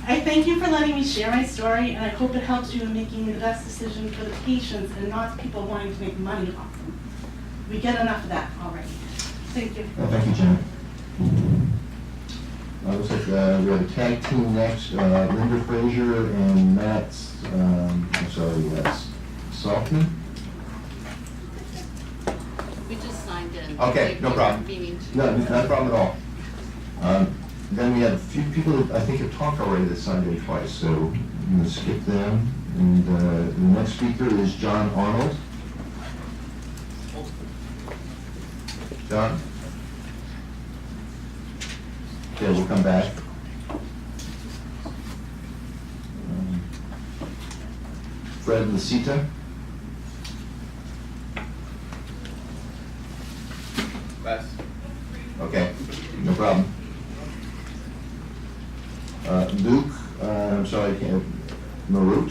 I thank you for letting me share my story, and I hope it helps you in making the best decision for the patients and not people wanting to make money off them. We get enough of that already. Thank you. Thank you, Jen. Looks like we have a tag team next, Linda Frazier and Matt, Saltman. We just signed in. Okay, no problem. No, not a problem at all. Then we have a few people that I think have talked already that signed in twice, so I'm going to skip them. And the next speaker is John Arnold. John? Okay, we'll come back. Fred Lasita. Les. Okay, no problem. Luke, I'm sorry, I can't, Marut?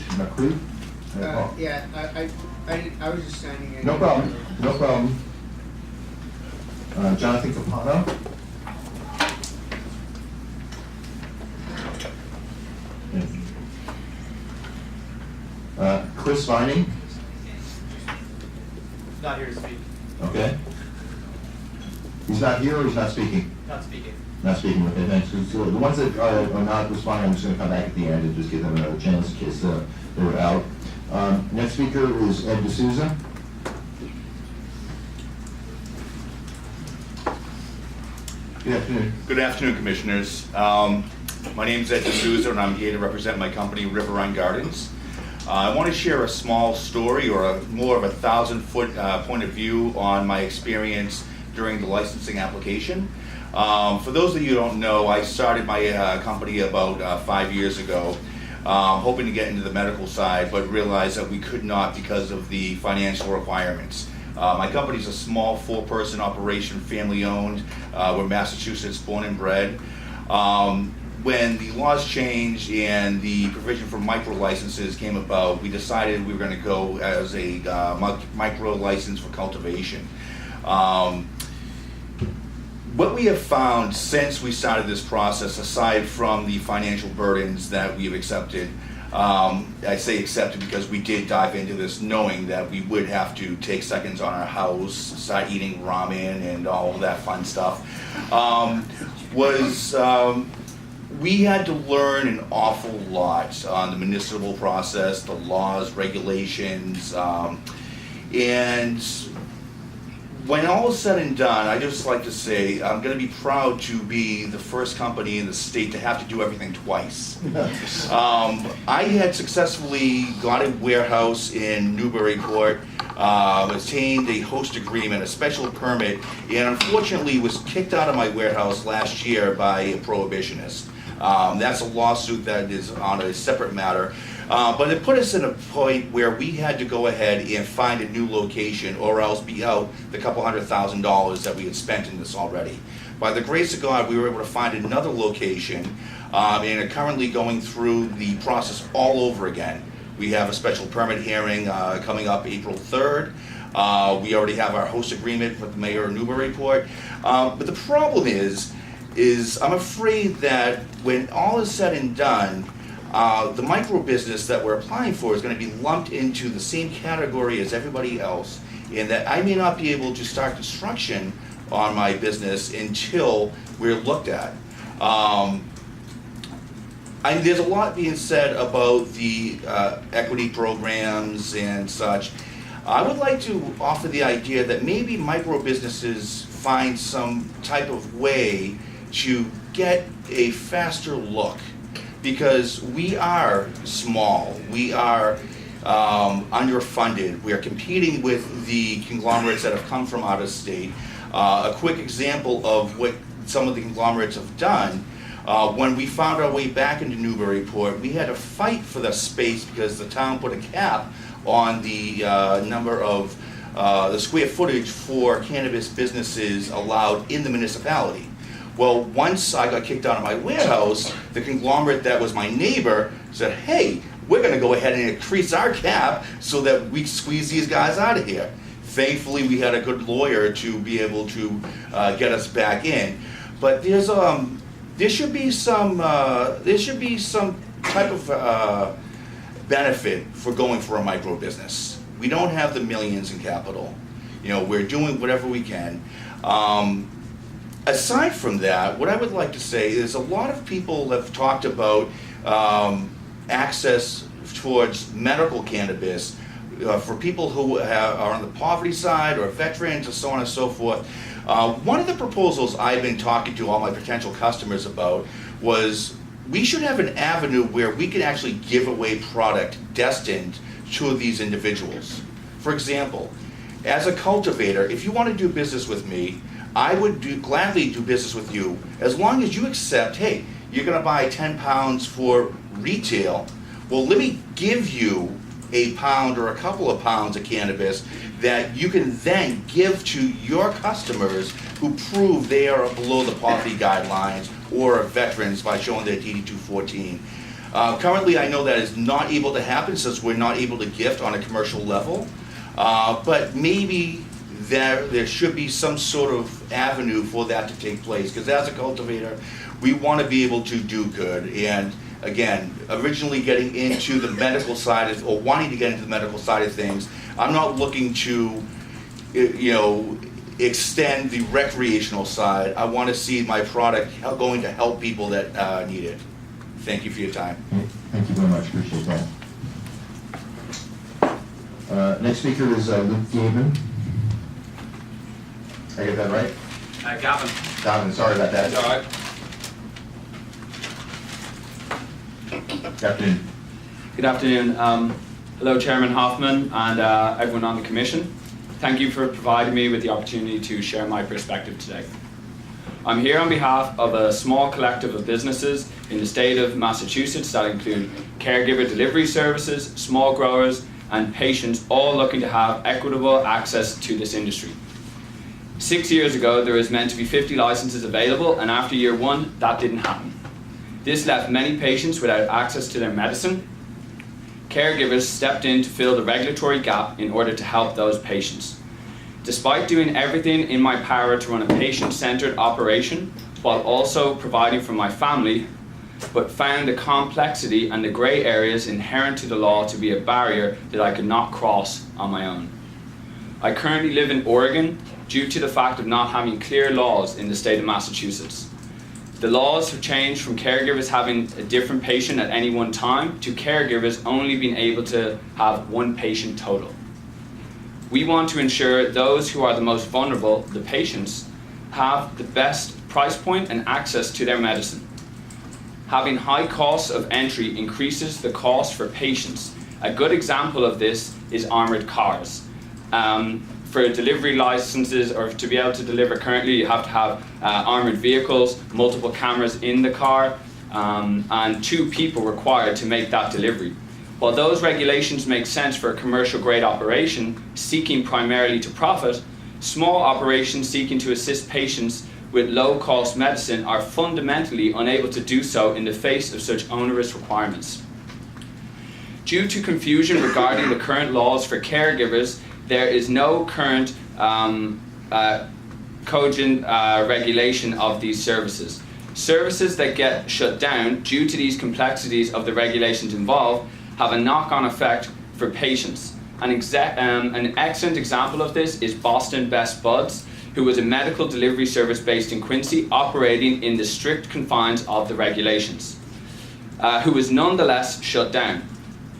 Yeah, I was just signing in. No problem, no problem. Jonathan Capano? Chris Vining? Not here to speak. Okay. He's not here or he's not speaking? Not speaking. Not speaking, okay, thanks. So the ones that are not responding, I'm just going to come back at the end and just give them another chance in case they were out. Next speaker is Ed D'Souza. Good afternoon. Good afternoon, Commissioners. My name is Ed D'Souza, and I'm here to represent my company, Riverine Gardens. I want to share a small story, or more of a 1,000-foot point of view on my experience during the licensing application. For those of you who don't know, I started my company about 5 years ago, hoping to get into the medical side, but realized that we could not because of the financial requirements. My company is a small 4-person operation, family-owned. We're Massachusetts born and bred. When the laws changed and the provision for micro licenses came about, we decided we were going to go as a micro license for cultivation. What we have found since we started this process, aside from the financial burdens that we have accepted, I say accepted because we did dive into this knowing that we would have to take seconds on our house, start eating ramen and all of that fun stuff, we had to learn an awful lot on the municipal process, the laws, regulations, and when all is said and done, I just like to say I'm going to be proud to be the first company in the state to have to do everything twice. I had successfully got a warehouse in Newburyport, obtained a host agreement, a special permit, and unfortunately was kicked out of my warehouse last year by a prohibitionist. That's a lawsuit that is on a separate matter. But it put us in a point where we had to go ahead and find a new location or else be out the couple $100,000 that we had spent in this already. By the grace of God, we were able to find another location and are currently going through the process all over again. We have a special permit hearing coming up April 3rd. We already have our host agreement with the mayor of Newburyport. But the problem is I'm afraid that when all is said and done, the micro business that we're applying for is going to be lumped into the same category as everybody else, and that I may not be able to start construction on my business until we're looked at. There's a lot being said about the equity programs and such. I would like to offer the idea that maybe micro businesses find some type of way to get a faster look, because we are small, we are underfunded, we are competing with the conglomerates that have come from out of state. A quick example of what some of the conglomerates have done, when we found our way back into Newburyport, we had to fight for the space because the town put a cap on the number of the square footage for cannabis businesses allowed in the municipality. Well, once I got kicked out of my warehouse, the conglomerate that was my neighbor said, hey, we're going to go ahead and increase our cap so that we squeeze these guys out of here. Thankfully, we had a good lawyer to be able to get us back in. But there's there should be some type of benefit for going for a micro business. We don't have the millions in capital. You know, we're doing whatever we can. Aside from that, what I would like to say is a lot of people have talked about access towards medical cannabis for people who are on the poverty side or veterans and so on and so forth. One of the proposals I've been talking to all my potential customers about was we should have an avenue where we can actually give away product destined to these individuals. For example, as a cultivator, if you want to do business with me, I would gladly do business with you as long as you accept, hey, you're going to buy 10 pounds for retail. Well, let me give you a pound or a couple of pounds of cannabis that you can then give to your customers who prove they are below the poverty guidelines or are veterans by showing their DD 214. Currently, I know that is not able to happen since we're not able to gift on a commercial level, but maybe there should be some sort of avenue for that to take place, because as a cultivator, we want to be able to do good. And again, originally getting into the medical side or wanting to get into the medical side of things, I'm not looking to, extend the recreational side. I want to see my product going to help people that need it. Thank you for your time. Thank you very much, appreciate that. Next speaker is Luke Gavin. I get that right? Gavin. Gavin, sorry about that. That's all right. Good afternoon. Good afternoon. Hello, Chairman Hoffman and everyone on the Commission. Thank you for providing me with the opportunity to share my perspective today. I'm here on behalf of a small collective of businesses in the state of Massachusetts that include caregiver delivery services, small growers, and patients, all looking to have equitable access to this industry. 6 years ago, there was meant to be 50 licenses available, and after year one, that didn't happen. This left many patients without access to their medicine. Caregivers stepped in to fill the regulatory gap in order to help those patients. Despite doing everything in my power to run a patient-centered operation, while also providing for my family, but found the complexity and the gray areas inherent to the law to be a barrier that I could not cross on my own. I currently live in Oregon due to the fact of not having clear laws in the state of Massachusetts. The laws have changed from caregivers having a different patient at any one time to caregivers only being able to have one patient total. We want to ensure those who are the most vulnerable, the patients, have the best price point and access to their medicine. Having high costs of entry increases the cost for patients. A good example of this is armored cars. For delivery licenses or to be able to deliver currently, you have to have armored vehicles, multiple cameras in the car, and 2 people required to make that delivery. While those regulations make sense for a commercial grade operation seeking primarily to profit, small operations seeking to assist patients with low cost medicine are fundamentally unable to do so in the face of such onerous requirements. Due to confusion regarding the current laws for caregivers, there is no current cogent regulation of these services. Services that get shut down due to these complexities of the regulations involved have a knock-on effect for patients. An excellent example of this is Boston Best Buds, who was a medical delivery service based in Quincy, operating in the strict confines of the regulations, who was nonetheless shut down.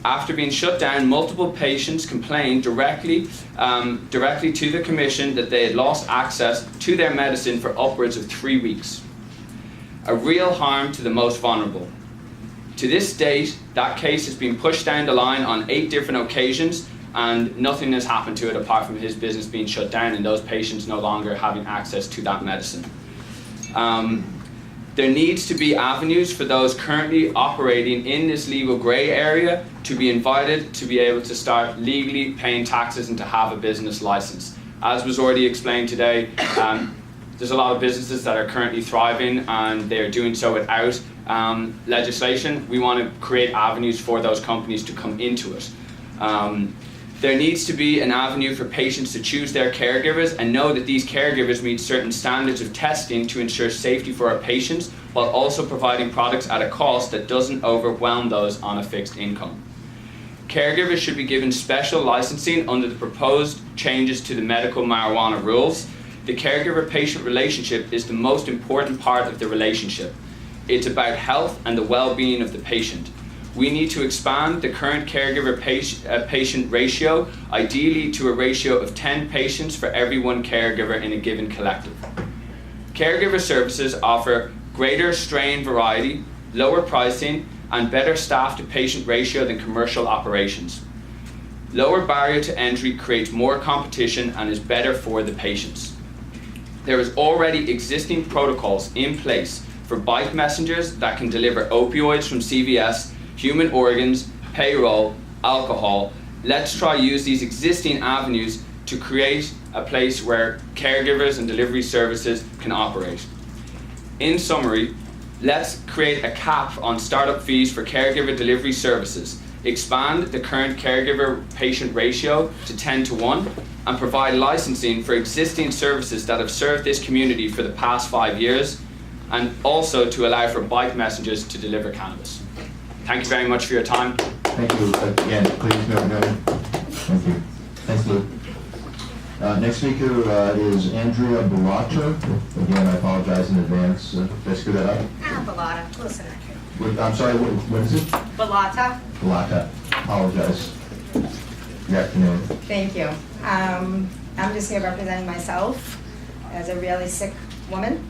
After being shut down, multiple patients complained directly to the Commission that they had lost access to their medicine for upwards of 3 weeks. A real harm to the most vulnerable. To this date, that case has been pushed down the line on 8 different occasions, and nothing has happened to it apart from his business being shut down and those patients no longer having access to that medicine. There needs to be avenues for those currently operating in this legal gray area to be invited to be able to start legally paying taxes and to have a business license. As was already explained today, there's a lot of businesses that are currently thriving and they're doing so without legislation. We want to create avenues for those companies to come into it. There needs to be an avenue for patients to choose their caregivers and know that these caregivers meet certain standards of testing to ensure safety for our patients, while also providing products at a cost that doesn't overwhelm those on a fixed income. Caregivers should be given special licensing under the proposed changes to the medical marijuana rules. The caregiver-patient relationship is the most important part of the relationship. It's about health and the well-being of the patient. We need to expand the current caregiver-patient ratio, ideally to a ratio of 10 patients for every one caregiver in a given collective. Caregiver services offer greater strain variety, lower pricing, and better staff-to-patient ratio than commercial operations. Lower barrier to entry creates more competition and is better for the patients. There is already existing protocols in place for bike messengers that can deliver opioids from CVS, human organs, payroll, alcohol. Let's try use these existing avenues to create a place where caregivers and delivery services can operate. In summary, let's create a cap on startup fees for caregiver delivery services, expand the current caregiver-patient ratio to 10:1, and provide licensing for existing services that have served this community for the past 5 years, and also to allow for bike messengers to deliver cannabis. Thank you very much for your time. Thank you. Again, please note. Thank you. Thanks, Lou. Next speaker is Andrea Bellata. Again, I apologize in advance. Did I screw that up? Bellata, close enough. I'm sorry, what is it? Bellata. Bellata. Apologize. Good afternoon. Thank you. I'm just here representing myself as a really sick woman.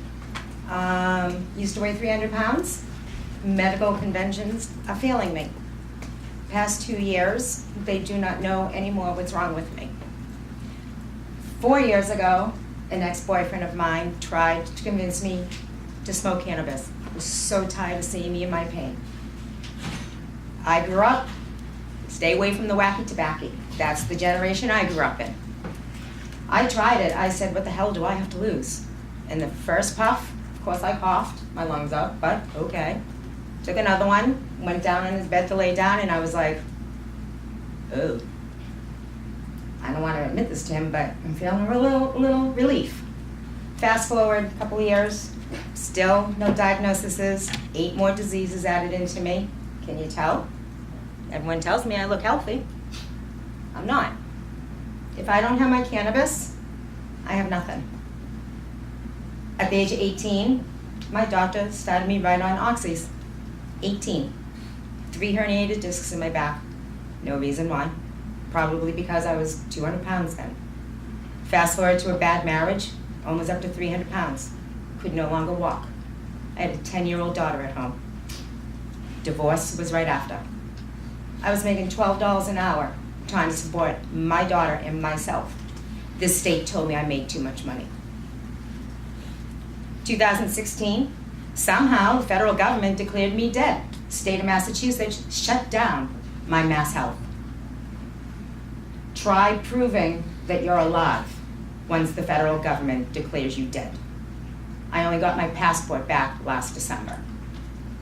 Used to weigh 300 pounds. Medical conventions are failing me. Past 2 years, they do not know anymore what's wrong with me. 4 years ago, an ex-boyfriend of mine tried to convince me to smoke cannabis. I was so tired of seeing me in my pain. I grew up, stay away from the wacky tobacco. That's the generation I grew up in. I tried it. I said, what the hell do I have to lose? And the first puff, of course I coughed my lungs up, but okay. Took another one, went down on his bed to lay down, and I was like, oh. I don't want to admit this to him, but I'm feeling a little relief. Fast forward a couple of years, still no diagnoses, 8 more diseases added into me. Can you tell? Everyone tells me I look healthy. I'm not. If I don't have my cannabis, I have nothing. At the age of 18, my doctor started me right on oxys. 18. 3 herniated discs in my back. No reason why. Probably because I was 200 pounds then. Fast forward to a bad marriage, almost up to 300 pounds. Could no longer walk. I had a 10-year-old daughter at home. Divorce was right after. I was making $12 an hour trying to support my daughter and myself. This state told me I made too much money. 2016, somehow the federal government declared me dead. State of Massachusetts shut down my Mass Health. Try proving that you're alive once the federal government declares you dead. I only got my passport back last December.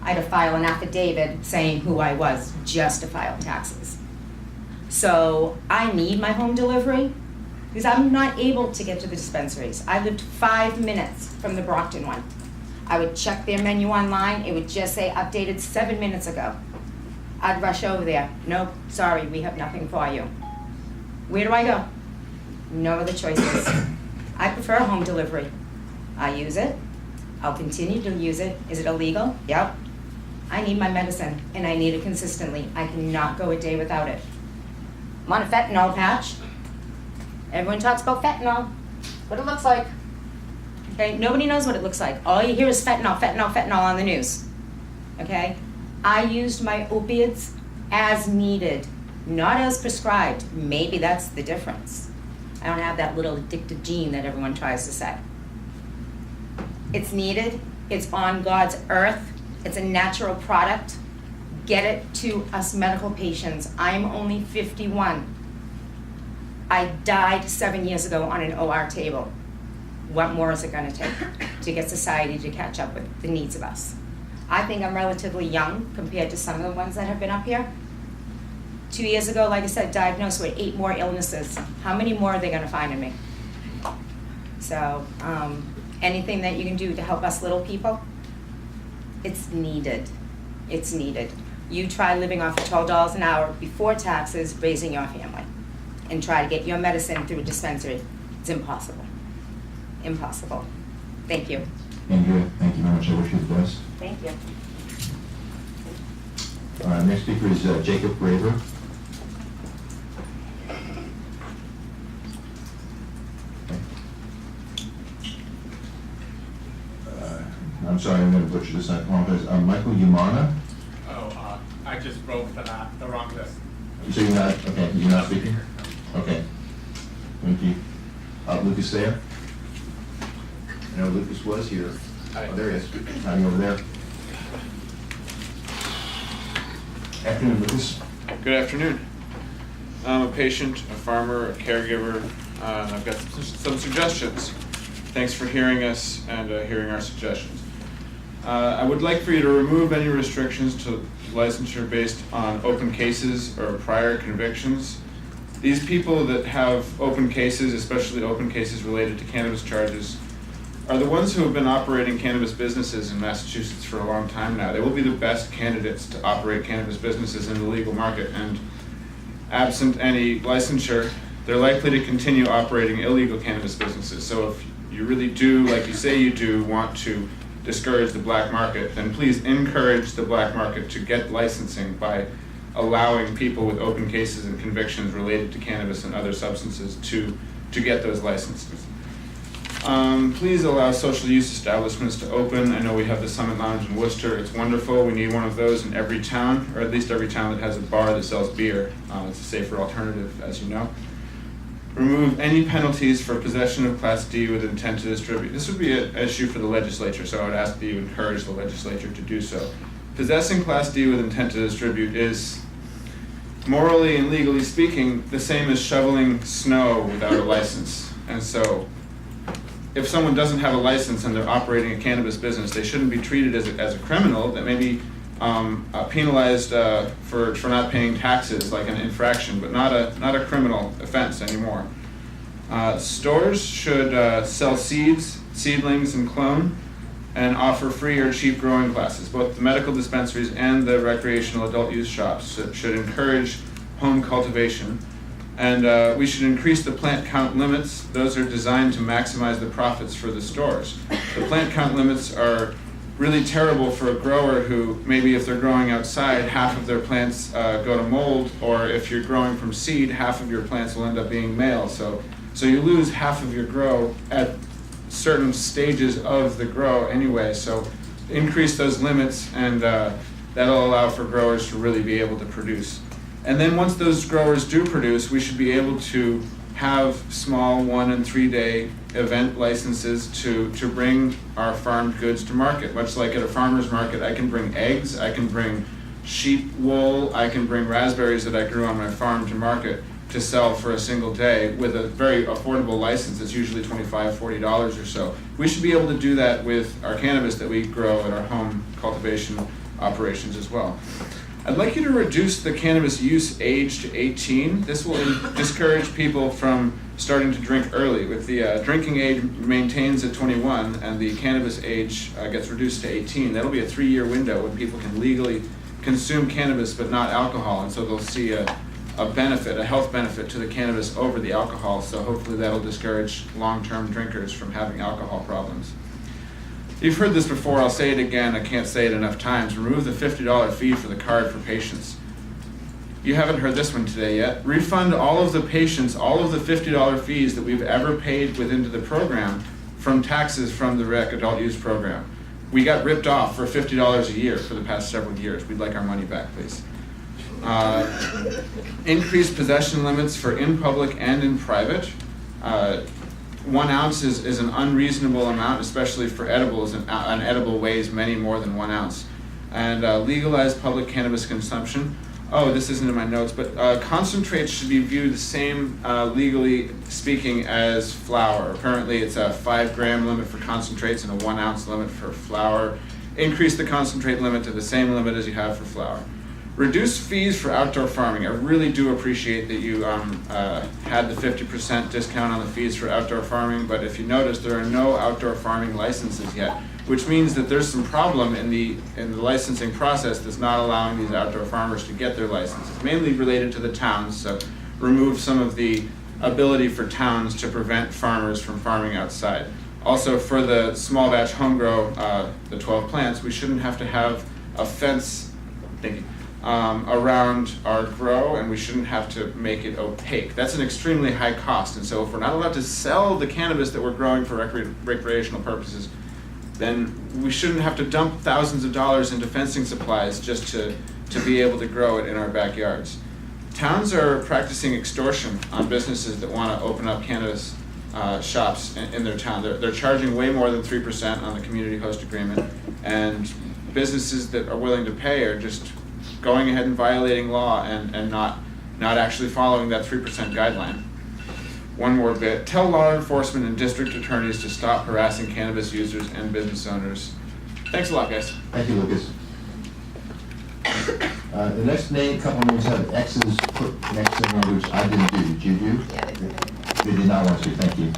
I had to file an affidavit saying who I was just to file taxes. So I need my home delivery because I'm not able to get to the dispensaries. I lived 5 minutes from the Brockton one. I would check their menu online, it would just say updated 7 minutes ago. I'd rush over there. Nope, sorry, we have nothing for you. Where do I go? No other choices. I prefer home delivery. I use it. I'll continue to use it. Is it illegal? Yep. I need my medicine, and I need it consistently. I cannot go a day without it. I'm on a fentanyl patch. Everyone talks about fentanyl, what it looks like. Okay, nobody knows what it looks like. All you hear is fentanyl, fentanyl, fentanyl on the news. Okay? I used my opiates as needed, not as prescribed. Maybe that's the difference. I don't have that little addictive gene that everyone tries to say. It's needed, it's on God's earth, it's a natural product. Get it to us medical patients. I'm only 51. I died 7 years ago on an OR table. What more is it gonna take to get society to catch up with the needs of us? I think I'm relatively young compared to some of the ones that have been up here. 2 years ago, like I said, diagnosed with 8 more illnesses. How many more are they gonna find in me? So, anything that you can do to help us little people, it's needed. It's needed. You try living off of $12 an hour before taxes, raising your family, and try to get your medicine through a dispensary. It's impossible. Impossible. Thank you. Andrea, thank you very much. I wish you the best. Thank you. Next speaker is Jacob Graver. I'm sorry, I'm going to butcher this. I apologize. Michael Yamana. Oh, I just wrote the wrong list. So you're not, okay, you're not speaking? Okay. Thank you. Lucas there? I know Lucas was here. Hi. Oh, there he is. Hiding over there. Afternoon, Lucas. Good afternoon. I'm a patient, a farmer, a caregiver, and I've got some suggestions. Thanks for hearing us and hearing our suggestions. I would like for you to remove any restrictions to licensure based on open cases or prior convictions. These people that have open cases, especially open cases related to cannabis charges, are the ones who have been operating cannabis businesses in Massachusetts for a long time now. They will be the best candidates to operate cannabis businesses in the legal market, and absent any licensure, they're likely to continue operating illegal cannabis businesses. So if you really do, like you say you do, want to discourage the black market, then please encourage the black market to get licensing by allowing people with open cases and convictions related to cannabis and other substances to get those licenses. Please allow social use establishments to open. I know we have the Summit Lounge in Worcester. It's wonderful. We need one of those in every town, or at least every town that has a bar that sells beer. It's a safer alternative, as you know. Remove any penalties for possession of Class D with intent to distribute. This would be an issue for the legislature, so I would ask that you encourage the legislature to do so. Possessing Class D with intent to distribute is, morally and legally speaking, the same as shoveling snow without a license. And so, if someone doesn't have a license and they're operating a cannabis business, they shouldn't be treated as a criminal. That may be penalized for not paying taxes, like an infraction, but not a criminal offense anymore. Stores should sell seeds, seedlings, and clone, and offer free or cheap growing classes. Both the medical dispensaries and the recreational adult use shops should encourage home cultivation. And we should increase the plant count limits. Those are designed to maximize the profits for the stores. The plant count limits are really terrible for a grower who, maybe if they're growing outside, half of their plants go to mold, or if you're growing from seed, half of your plants will end up being male. So you lose half of your grow at certain stages of the grow anyway. So increase those limits, and that'll allow for growers to really be able to produce. And then once those growers do produce, we should be able to have small 1 and 3 day event licenses to bring our farmed goods to market. Much like at a farmer's market, I can bring eggs, I can bring sheep wool, I can bring raspberries that I grew on my farm to market to sell for a single day with a very affordable license. It's usually $25, $40 or so. We should be able to do that with our cannabis that we grow at our home cultivation operations as well. I'd like you to reduce the cannabis use age to 18. This will discourage people from starting to drink early. With the drinking age maintains at 21 and the cannabis age gets reduced to 18, that'll be a 3-year window when people can legally consume cannabis but not alcohol, and so they'll see a benefit, a health benefit to the cannabis over the alcohol, so hopefully that'll discourage long-term drinkers from having alcohol problems. You've heard this before, I'll say it again, I can't say it enough times. Remove the $50 fee for the card for patients. You haven't heard this one today yet. Refund all of the patients, all of the $50 fees that we've ever paid within the program from taxes from the rec adult use program. We got ripped off for $50 a year for the past several years. We'd like our money back, please. Increase possession limits for in public and in private. 1 ounce is an unreasonable amount, especially for edibles, and an edible weighs many more than 1 ounce. And legalize public cannabis consumption. Oh, this isn't in my notes, but concentrates should be viewed the same, legally speaking, as flour. Currently, it's a 5-gram limit for concentrates and a 1 ounce limit for flour. Increase the concentrate limit to the same limit as you have for flour. Reduced fees for outdoor farming. I really do appreciate that you had the 50% discount on the fees for outdoor farming, but if you notice, there are no outdoor farming licenses yet, which means that there's some problem in the licensing process that's not allowing these outdoor farmers to get their licenses, mainly related to the towns, so remove some of the ability for towns to prevent farmers from farming outside. Also, for the small batch home grow, the 12 plants, we shouldn't have to have a fence, thank you, around our grow, and we shouldn't have to make it opaque. That's an extremely high cost, and so if we're not allowed to sell the cannabis that we're growing for recreational purposes, then we shouldn't have to dump thousands of dollars into fencing supplies just to be able to grow it in our backyards. Towns are practicing extortion on businesses that want to open up cannabis shops in their town. They're charging way more than 3% on the community host agreement, and businesses that are willing to pay are just going ahead and violating law and not actually following that 3% guideline. One more bit. Tell law enforcement and district attorneys to stop harassing cannabis users and business owners. Thanks a lot, guys. Thank you, Lucas. The next couple names have X's put next to them, which I didn't do. Did you do? Yeah, they did. They did not want to, thank you.